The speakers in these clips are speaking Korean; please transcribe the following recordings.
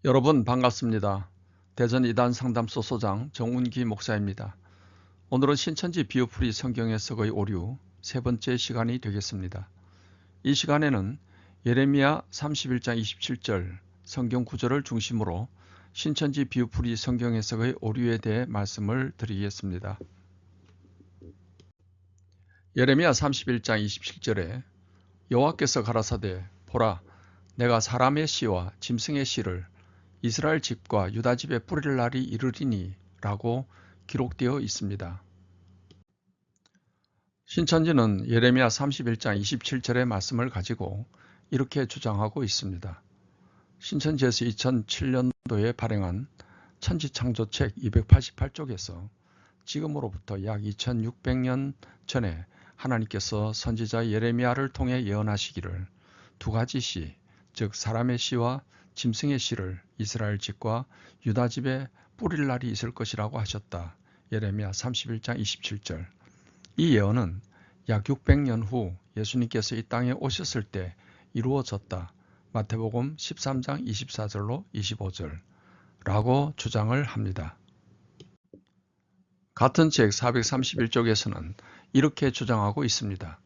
여러분 반갑습니다. 대전 이단 상담소 소장 정운기 목사입니다. 오늘은 신천지 비유풀이 성경 해석의 오류 세 번째 시간이 되겠습니다. 이 시간에는 예레미야 31장 27절 성경 구절을 중심으로 신천지 비유풀이 성경 해석의 오류에 대해 말씀을 드리겠습니다. 예레미야 31장 27절에 여호와께서 가라사대 보라 내가 사람의 씨와 짐승의 씨를 이스라엘 집과 유다 집에 뿌릴 날이 이르리니 라고 기록되어 있습니다. 신천지는 예레미야 31장 27절의 말씀을 가지고 이렇게 주장하고 있습니다. 신천지에서 2007년도에 발행한 천지창조책 288쪽에서 지금으로부터 약 2600년 전에 하나님께서 선지자 예레미야를 통해 예언하시기를 두 가지 씨, 즉 사람의 씨와 짐승의 씨를 이스라엘 집과 유다 집에 뿌릴 날이 있을 것이라고 하셨다. 예레미야 31장 27절. 이 예언은 약 600년 후 예수님께서 이 땅에 오셨을 때 이루어졌다. 마태복음 13장 24절로 25절 라고 주장을 합니다. 같은 책 431쪽에서는 이렇게 주장하고 있습니다.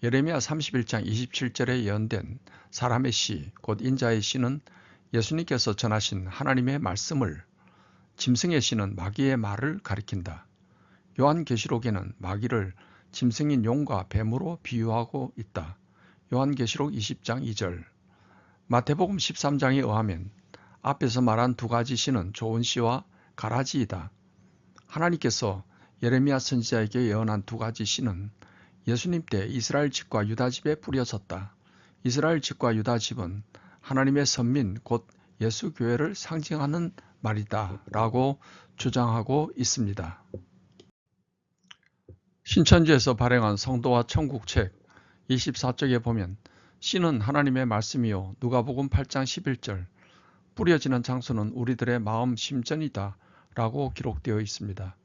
예레미야 31장 27절에 예언된 사람의 씨, 곧 인자의 씨는 예수님께서 전하신 하나님의 말씀을, 짐승의 씨는 마귀의 말을 가리킨다. 요한계시록에는 마귀를 짐승인 용과 뱀으로 비유하고 있다. 요한계시록 20장 2절. 마태복음 13장에 의하면 앞에서 말한 두 가지 씨는 좋은 씨와 가라지이다. 하나님께서 예레미야 선지자에게 예언한 두 가지 씨는 예수님 때 이스라엘 집과 유다 집에 뿌려졌다. 이스라엘 집과 유다 집은 하나님의 선민 곧 예수 교회를 상징하는 말이다 라고 주장하고 있습니다. 신천지에서 발행한 성도와 천국책 24쪽에 보면 씨는 하나님의 말씀이요 누가복음 8장 11절 뿌려지는 장소는 우리들의 마음 심전이다 라고 기록되어 있습니다.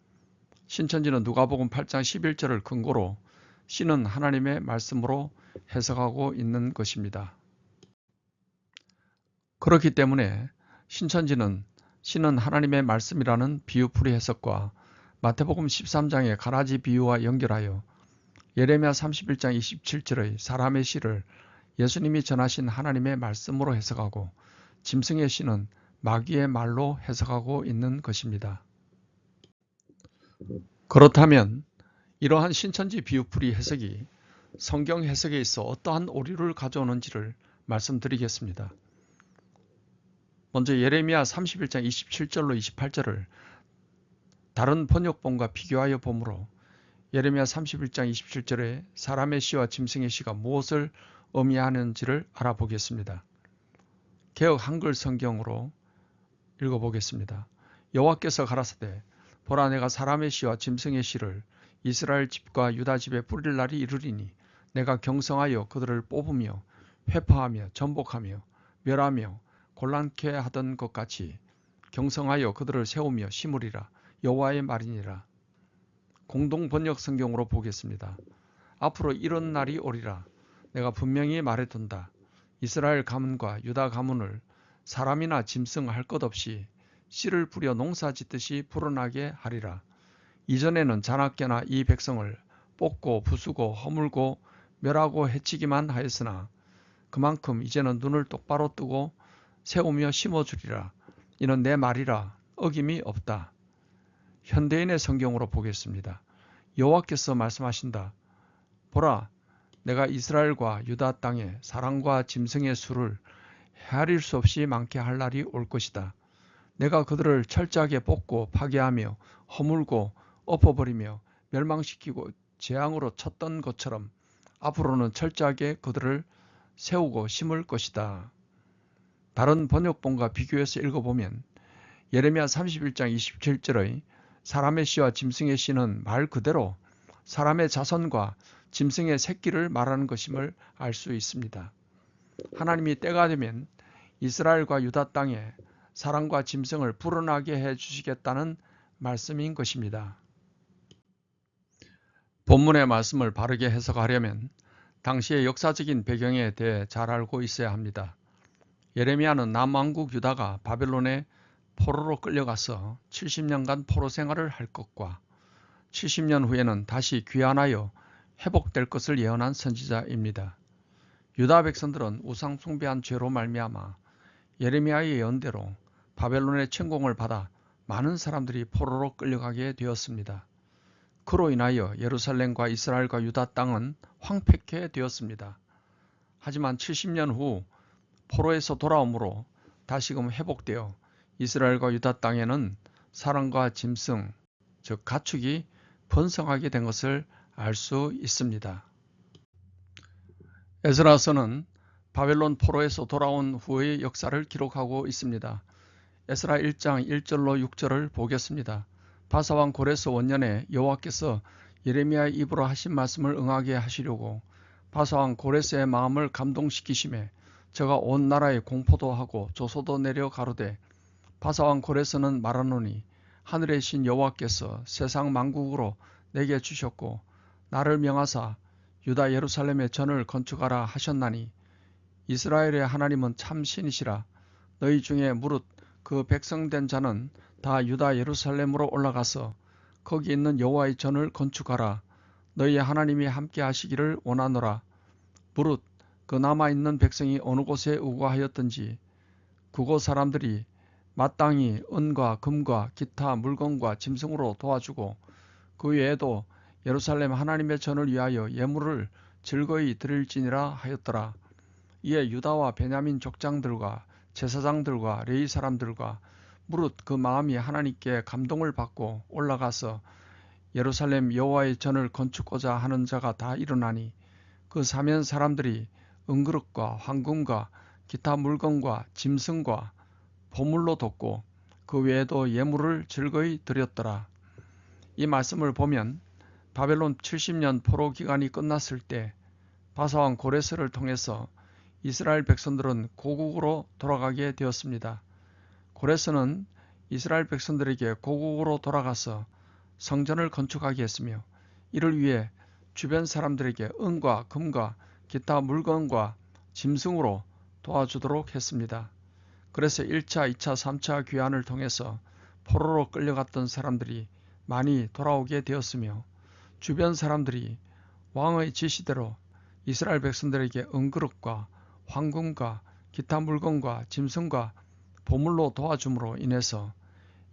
신천지는 누가복음 8장 11절을 근거로 씨는 하나님의 말씀으로 해석하고 있는 것입니다. 그렇기 때문에 신천지는 씨는 하나님의 말씀이라는 비유풀이 해석과 마태복음 13장의 가라지 비유와 연결하여 예레미야 31장 27절의 사람의 씨를 예수님이 전하신 하나님의 말씀으로 해석하고 짐승의 씨는 마귀의 말로 해석하고 있는 것입니다. 그렇다면 이러한 신천지 비유풀이 해석이 성경 해석에 있어 어떠한 오류를 가져오는지를 말씀드리겠습니다. 먼저 예레미야 31장 27절로 28절을 다른 번역본과 비교하여 보므로 예레미야 31장 27절에 사람의 씨와 짐승의 씨가 무엇을 의미하는지를 알아보겠습니다. 개역 한글 성경으로 읽어보겠습니다. 여호와께서 가라사대 보라 내가 사람의 씨와 짐승의 씨를 이스라엘 집과 유다 집에 뿌릴 날이 이르리니 내가 경성하여 그들을 뽑으며 회파하며 전복하며 멸하며 곤란케 하던 것 같이 경성하여 그들을 세우며 심으리라. 여호와의 말이니라. 공동 번역 성경으로 보겠습니다. 앞으로 이런 날이 오리라. 내가 분명히 말해둔다. 이스라엘 가문과 유다 가문을 사람이나 짐승 할 것 없이 씨를 뿌려 농사 짓듯이 불어나게 하리라. 이전에는 자나깨나 이 백성을 뽑고 부수고 허물고 멸하고 해치기만 하였으나 그만큼 이제는 눈을 똑바로 뜨고 세우며 심어주리라. 이는 내 말이라 어김이 없다. 현대인의 성경으로 보겠습니다. 여호와께서 말씀하신다. 보라 내가 이스라엘과 유다 땅에 사람과 짐승의 수를 헤아릴 수 없이 많게 할 날이 올 것이다. 내가 그들을 철저하게 뽑고 파괴하며 허물고 엎어버리며 멸망시키고 재앙으로 쳤던 것처럼 앞으로는 철저하게 그들을 세우고 심을 것이다. 다른 번역본과 비교해서 읽어보면 예레미야 31장 27절의 사람의 씨와 짐승의 씨는 말 그대로 사람의 자손과 짐승의 새끼를 말하는 것임을 알 수 있습니다. 하나님이 때가 되면 이스라엘과 유다 땅에 사람과 짐승을 불어나게 해주시겠다는 말씀인 것입니다. 본문의 말씀을 바르게 해석하려면 당시의 역사적인 배경에 대해 잘 알고 있어야 합니다. 예레미야는 남왕국 유다가 바벨론에 포로로 끌려가서 70년간 포로 생활을 할 것과 70년 후에는 다시 귀환하여 회복될 것을 예언한 선지자입니다. 유다 백성들은 우상 숭배한 죄로 말미암아 예레미야의 예언대로 바벨론의 침공을 받아 많은 사람들이 포로로 끌려가게 되었습니다. 그로 인하여 예루살렘과 이스라엘과 유다 땅은 황폐케 되었습니다. 하지만 70년 후 포로에서 돌아옴으로 다시금 회복되어 이스라엘과 유다 땅에는 사람과 짐승, 즉 가축이 번성하게 된 것을 알 수 있습니다. 에스라서는 바벨론 포로에서 돌아온 후의 역사를 기록하고 있습니다. 에스라 1장 1절로 6절을 보겠습니다. 바사왕 고레스 원년에 여호와께서 예레미야의 입으로 하신 말씀을 응하게 하시려고 바사왕 고레스의 마음을 감동시키심에 저가 온 나라에 공포도 하고 조소도 내려 가로되 바사왕 고레스는 말하노니 하늘의 신 여호와께서 세상 만국으로 내게 주셨고 나를 명하사 유다 예루살렘의 전을 건축하라 하셨나니 이스라엘의 하나님은 참 신이시라. 너희 중에 무릇 그 백성된 자는 다 유다 예루살렘으로 올라가서 거기 있는 여호와의 전을 건축하라. 너희의 하나님이 함께 하시기를 원하노라. 무릇 그 남아있는 백성이 어느 곳에 우거하였든지 그곳 사람들이 마땅히 은과 금과 기타 물건과 짐승으로 도와주고 그 외에도 예루살렘 하나님의 전을 위하여 예물을 즐거이 드릴지니라 하였더라. 이에 유다와 베냐민 족장들과 제사장들과 레위 사람들과 무릇 그 마음이 하나님께 감동을 받고 올라가서 예루살렘 여호와의 전을 건축하고자 하는 자가 다 일어나니 그 사면 사람들이 은그릇과 황금과 기타 물건과 짐승과 보물로 돋고 그 외에도 예물을 즐거이 드렸더라. 이 말씀을 보면 바벨론 70년 포로 기간이 끝났을 때 바사왕 고레스를 통해서 이스라엘 백성들은 고국으로 돌아가게 되었습니다. 고레스는 이스라엘 백성들에게 고국으로 돌아가서 성전을 건축하게 했으며 이를 위해 주변 사람들에게 은과 금과 기타 물건과 짐승으로 도와주도록 했습니다. 그래서 1차, 2차, 3차 귀환을 통해서 포로로 끌려갔던 사람들이 많이 돌아오게 되었으며 주변 사람들이 왕의 지시대로 이스라엘 백성들에게 은그릇과 황금과 기타 물건과 짐승과 보물로 도와줌으로 인해서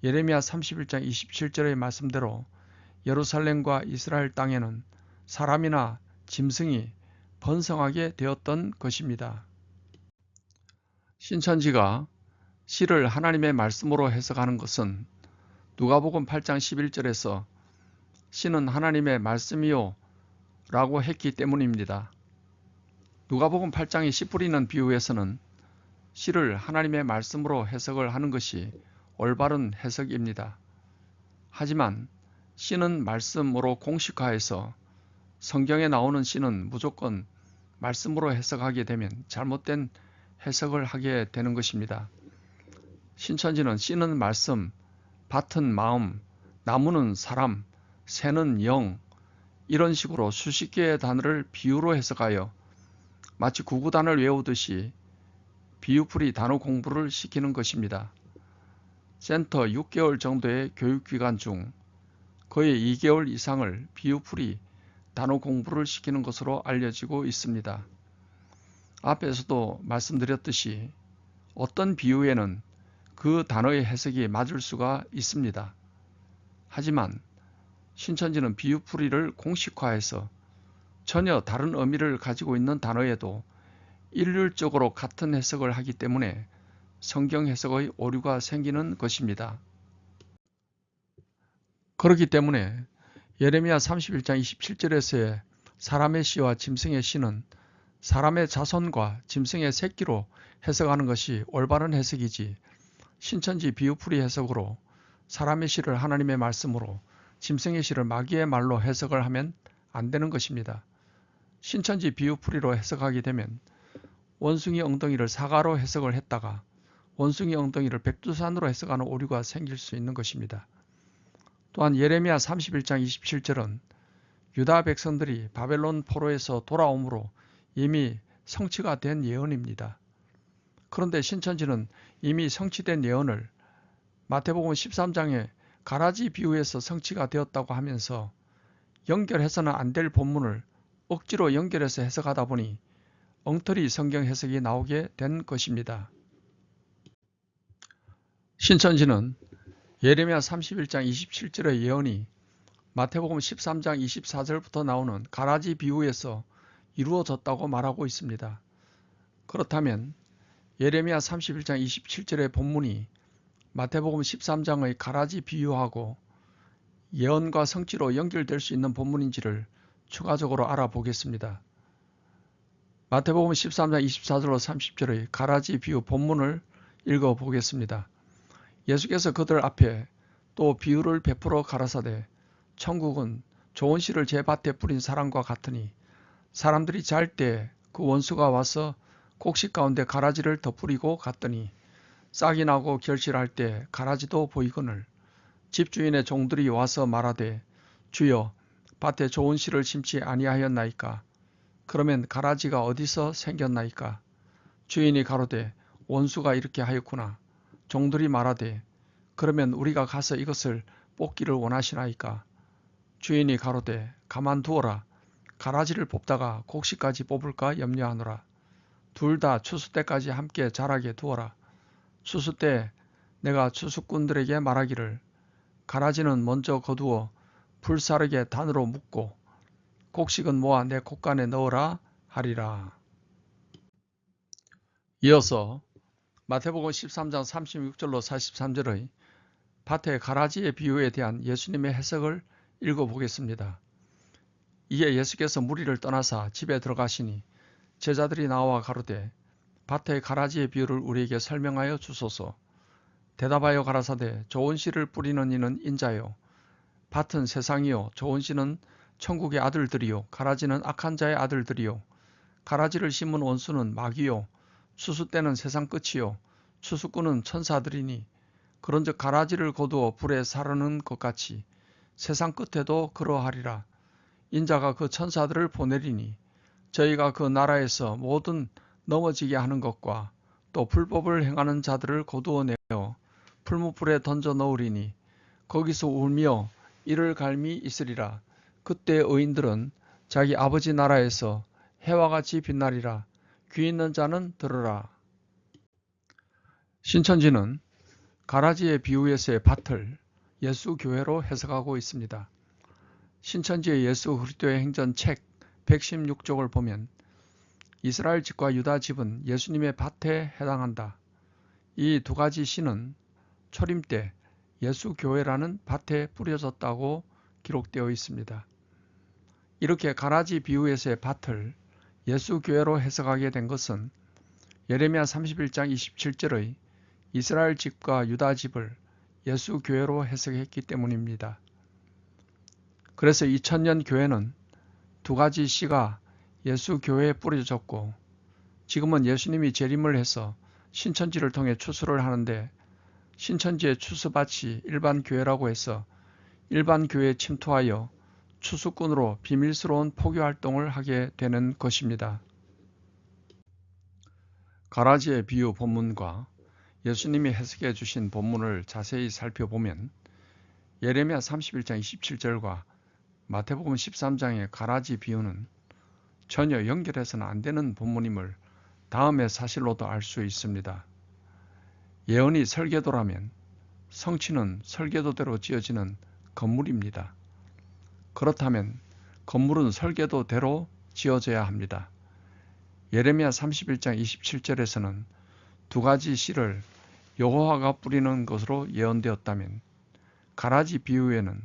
예레미야 31장 27절의 말씀대로 예루살렘과 이스라엘 땅에는 사람이나 짐승이 번성하게 되었던 것입니다. 신천지가 시를 하나님의 말씀으로 해석하는 것은 누가복음 8장 11절에서 시는 하나님의 말씀이요 라고 했기 때문입니다. 누가복음 8장의 씨 뿌리는 비유에서는 시를 하나님의 말씀으로 해석을 하는 것이 올바른 해석입니다. 하지만 시는 말씀으로 공식화해서 성경에 나오는 시는 무조건 말씀으로 해석하게 되면 잘못된 해석을 하게 되는 것입니다. 신천지는 씨는 말씀, 밭은 마음, 나무는 사람, 새는 영, 이런 식으로 수십 개의 단어를 비유로 해석하여 마치 구구단을 외우듯이 비유풀이 단어 공부를 시키는 것입니다. 센터 6개월 정도의 교육기간 중 거의 2개월 이상을 비유풀이 단어 공부를 시키는 것으로 알려지고 있습니다. 앞에서도 말씀드렸듯이 어떤 비유에는 그 단어의 해석이 맞을 수가 있습니다. 하지만 신천지는 비유풀이를 공식화해서 전혀 다른 의미를 가지고 있는 단어에도 일률적으로 같은 해석을 하기 때문에 성경 해석의 오류가 생기는 것입니다. 그렇기 때문에 예레미야 31장 27절에서의 사람의 씨와 짐승의 씨는 사람의 자손과 짐승의 새끼로 해석하는 것이 올바른 해석이지 신천지 비유풀이 해석으로 사람의 씨를 하나님의 말씀으로 짐승의 씨를 마귀의 말로 해석을 하면 안 되는 것입니다. 신천지 비유풀이로 해석하게 되면 원숭이 엉덩이를 사과로 해석을 했다가 원숭이 엉덩이를 백두산으로 해석하는 오류가 생길 수 있는 것입니다. 또한 예레미야 31장 27절은 유다 백성들이 바벨론 포로에서 돌아옴으로 이미 성취가 된 예언입니다. 그런데 신천지는 이미 성취된 예언을 마태복음 13장의 가라지 비유에서 성취가 되었다고 하면서 연결해서는 안 될 본문을 억지로 연결해서 해석하다 보니 엉터리 성경 해석이 나오게 된 것입니다. 신천지는 예레미야 31장 27절의 예언이 마태복음 13장 24절부터 나오는 가라지 비유에서 이루어졌다고 말하고 있습니다. 그렇다면 예레미야 31장 27절의 본문이 마태복음 13장의 가라지 비유하고 예언과 성취로 연결될 수 있는 본문인지를 추가적으로 알아보겠습니다. 마태복음 13장 24절로 30절의 가라지 비유 본문을 읽어보겠습니다. 예수께서 그들 앞에 또 비유를 베풀어 가라사대 천국은 좋은 씨를 제 밭에 뿌린 사람과 같으니 사람들이 잘 때 그 원수가 와서 곡식 가운데 가라지를 덧뿌리고 갔더니 싹이 나고 결실할 때 가라지도 보이거늘 집주인의 종들이 와서 말하되 주여 밭에 좋은 씨를 심지 아니하였나이까 그러면 가라지가 어디서 생겼나이까 주인이 가로되 원수가 이렇게 하였구나 종들이 말하되 그러면 우리가 가서 이것을 뽑기를 원하시나이까 주인이 가로되 가만두어라 가라지를 뽑다가 곡식까지 뽑을까 염려하노라 둘 다 추수 때까지 함께 자라게 두어라 추수 때 내가 추수꾼들에게 말하기를 가라지는 먼저 거두어 불사르게 단으로 묶고 곡식은 모아 내 곡간에 넣으라 하리라. 이어서 마태복음 13장 36절로 43절의 밭의 가라지의 비유에 대한 예수님의 해석을 읽어보겠습니다. 이에 예수께서 무리를 떠나사 집에 들어가시니 제자들이 나와 가로되 밭의 가라지의 비유를 우리에게 설명하여 주소서. 대답하여 가라사대 좋은 씨를 뿌리는 이는 인자요 밭은 세상이요 좋은 씨는 천국의 아들들이요 가라지는 악한 자의 아들들이요 가라지를 심은 원수는 마귀요 추수 때는 세상 끝이요 추수꾼은 천사들이니 그런즉 가라지를 거두어 불에 사르는 것 같이 세상 끝에도 그러하리라. 인자가 그 천사들을 보내리니 저희가 그 나라에서 모든 넘어지게 하는 것과 또 불법을 행하는 자들을 거두어 내어 풀무불에 던져 넣으리니 거기서 울며 이를 갈미 있으리라. 그때 의인들은 자기 아버지 나라에서 해와 같이 빛나리라. 귀 있는 자는 들으라. 신천지는 가라지의 비유에서의 밭을 예수 교회로 해석하고 있습니다. 신천지의 예수 그리스도의 행전 책 116쪽을 보면 이스라엘 집과 유다 집은 예수님의 밭에 해당한다. 이 두 가지 시는 초림 때 예수 교회라는 밭에 뿌려졌다고 기록되어 있습니다. 이렇게 가라지 비유에서의 밭을 예수 교회로 해석하게 된 것은 예레미야 31장 27절의 이스라엘 집과 유다 집을 예수 교회로 해석했기 때문입니다. 그래서 2000년 교회는 두 가지 씨가 예수 교회에 뿌려졌고 지금은 예수님이 재림을 해서 신천지를 통해 추수를 하는데 신천지의 추수밭이 일반 교회라고 해서 일반 교회에 침투하여 추수꾼으로 비밀스러운 포교 활동을 하게 되는 것입니다. 가라지의 비유 본문과 예수님이 해석해 주신 본문을 자세히 살펴보면 예레미야 31장 27절과 마태복음 13장의 가라지 비유는 전혀 연결해서는 안 되는 본문임을 다음의 사실로도 알 수 있습니다. 예언이 설계도라면 성취는 설계도대로 지어지는 건물입니다. 그렇다면 건물은 설계도대로 지어져야 합니다. 예레미야 31장 27절에서는 두 가지 씨를 여호와가 뿌리는 것으로 예언되었다면 가라지 비유에는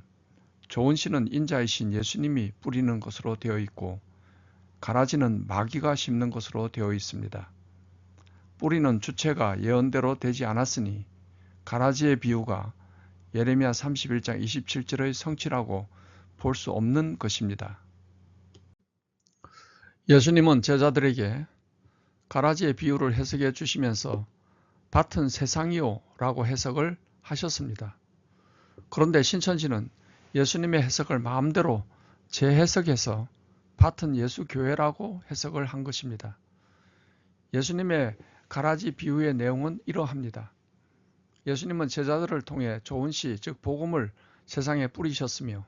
좋은 씨는 인자이신 예수님이 뿌리는 것으로 되어 있고 가라지는 마귀가 심는 것으로 되어 있습니다. 뿌리는 주체가 예언대로 되지 않았으니 가라지의 비유가 예레미야 31장 27절의 성취라고 볼 수 없는 것입니다. 예수님은 제자들에게 가라지의 비유를 해석해 주시면서 밭은 세상이요 라고 해석을 하셨습니다. 그런데 신천지는 예수님의 해석을 마음대로 재해석해서 밭은 예수 교회라고 해석을 한 것입니다. 예수님의 가라지 비유의 내용은 이러합니다. 예수님은 제자들을 통해 좋은 씨, 즉 복음을 세상에 뿌리셨으며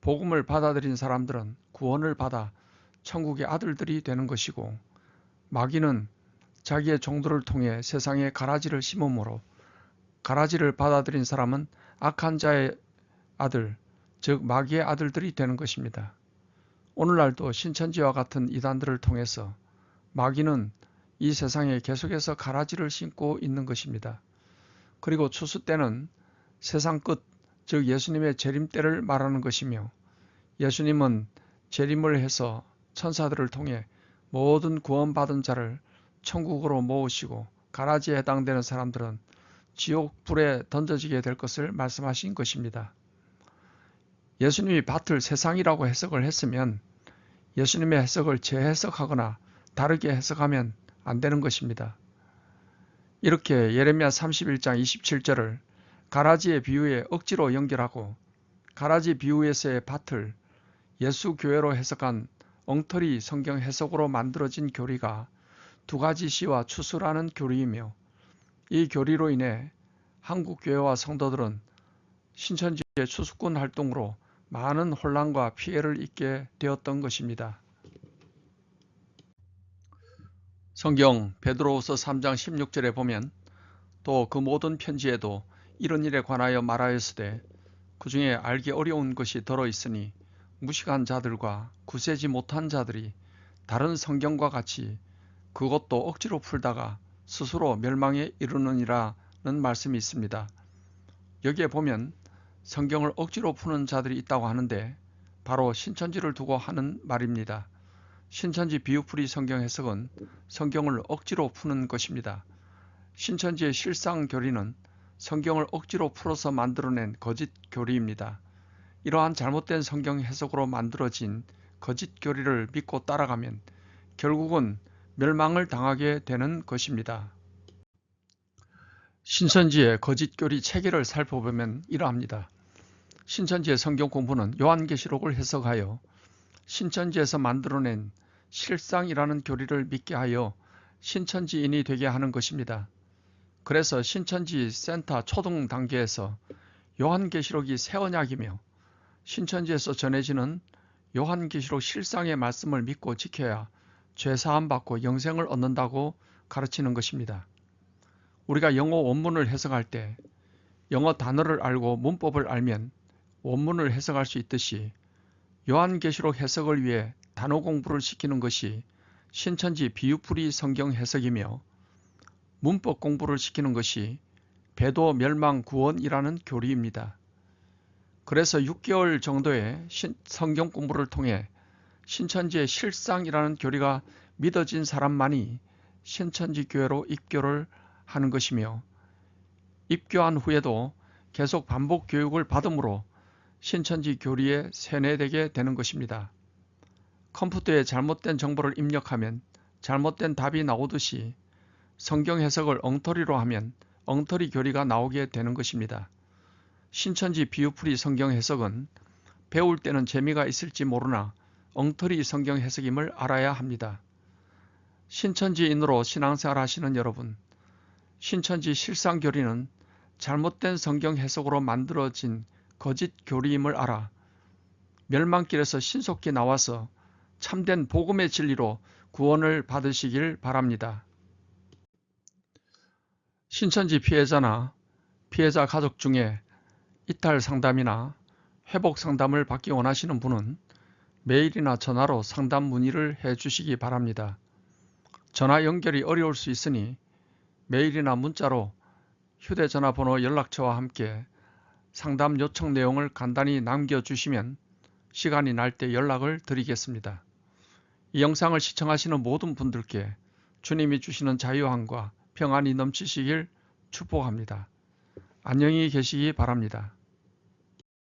복음을 받아들인 사람들은 구원을 받아 천국의 아들들이 되는 것이고 마귀는 자기의 종들을 통해 세상에 가라지를 심음으로 가라지를 받아들인 사람은 악한 자의 아들, 즉 마귀의 아들들이 되는 것입니다. 오늘날도 신천지와 같은 이단들을 통해서 마귀는 이 세상에 계속해서 가라지를 심고 있는 것입니다. 그리고 추수 때는 세상 끝, 즉 예수님의 재림 때를 말하는 것이며 예수님은 재림을 해서 천사들을 통해 모든 구원받은 자를 천국으로 모으시고 가라지에 해당되는 사람들은 지옥 불에 던져지게 될 것을 말씀하신 것입니다. 예수님이 밭을 세상이라고 해석을 했으면 예수님의 해석을 재해석하거나 다르게 해석하면 안 되는 것입니다. 이렇게 예레미야 31장 27절을 가라지의 비유에 억지로 연결하고 가라지 비유에서의 밭을 예수 교회로 해석한 엉터리 성경 해석으로 만들어진 교리가 두 가지 시와 추수라는 교리이며 이 교리로 인해 한국 교회와 성도들은 신천지의 추수꾼 활동으로 많은 혼란과 피해를 입게 되었던 것입니다. 성경 베드로후서 3장 16절에 보면 또 그 모든 편지에도 이런 일에 관하여 말하였으되 그 중에 알기 어려운 것이 들어있으니 무식한 자들과 구세지 못한 자들이 다른 성경과 같이 그것도 억지로 풀다가 스스로 멸망에 이르느니라는 말씀이 있습니다. 여기에 보면 성경을 억지로 푸는 자들이 있다고 하는데 바로 신천지를 두고 하는 말입니다. 신천지 비유풀이 성경 해석은 성경을 억지로 푸는 것입니다. 신천지의 실상 교리는 성경을 억지로 풀어서 만들어낸 거짓 교리입니다. 이러한 잘못된 성경 해석으로 만들어진 거짓 교리를 믿고 따라가면 결국은 멸망을 당하게 되는 것입니다. 신천지의 거짓 교리 체계를 살펴보면 이러합니다. 신천지의 성경 공부는 요한계시록을 해석하여 신천지에서 만들어낸 실상이라는 교리를 믿게 하여 신천지인이 되게 하는 것입니다. 그래서 신천지 센터 초등 단계에서 요한계시록이 새 언약이며 신천지에서 전해지는 요한계시록 실상의 말씀을 믿고 지켜야 죄사함 받고 영생을 얻는다고 가르치는 것입니다. 우리가 영어 원문을 해석할 때 영어 단어를 알고 문법을 알면 원문을 해석할 수 있듯이 요한계시록 해석을 위해 단어 공부를 시키는 것이 신천지 비유풀이 성경 해석이며 문법 공부를 시키는 것이 배도 멸망 구원이라는 교리입니다. 그래서 6개월 정도의 성경 공부를 통해 신천지의 실상이라는 교리가 믿어진 사람만이 신천지 교회로 입교를 하는 것이며 입교한 후에도 계속 반복 교육을 받음으로 신천지 교리에 세뇌되게 되는 것입니다. 컴퓨터에 잘못된 정보를 입력하면 잘못된 답이 나오듯이 성경 해석을 엉터리로 하면 엉터리 교리가 나오게 되는 것입니다. 신천지 비유풀이 성경 해석은 배울 때는 재미가 있을지 모르나 엉터리 성경 해석임을 알아야 합니다. 신천지인으로 신앙생활 하시는 여러분, 신천지 실상 교리는 잘못된 성경 해석으로 만들어진 거짓 교리임을 알아 멸망길에서 신속히 나와서 참된 복음의 진리로 구원을 받으시길 바랍니다. 신천지 피해자나 피해자 가족 중에 이탈 상담이나 회복 상담을 받기 원하시는 분은 메일이나 전화로 상담 문의를 해 주시기 바랍니다. 전화 연결이 어려울 수 있으니 메일이나 문자로 휴대전화 번호 연락처와 함께 상담 요청 내용을 간단히 남겨주시면 시간이 날 때 연락을 드리겠습니다. 이 영상을 시청하시는 모든 분들께 주님이 주시는 자유함과 평안이 넘치시길 축복합니다. 안녕히 계시기 바랍니다.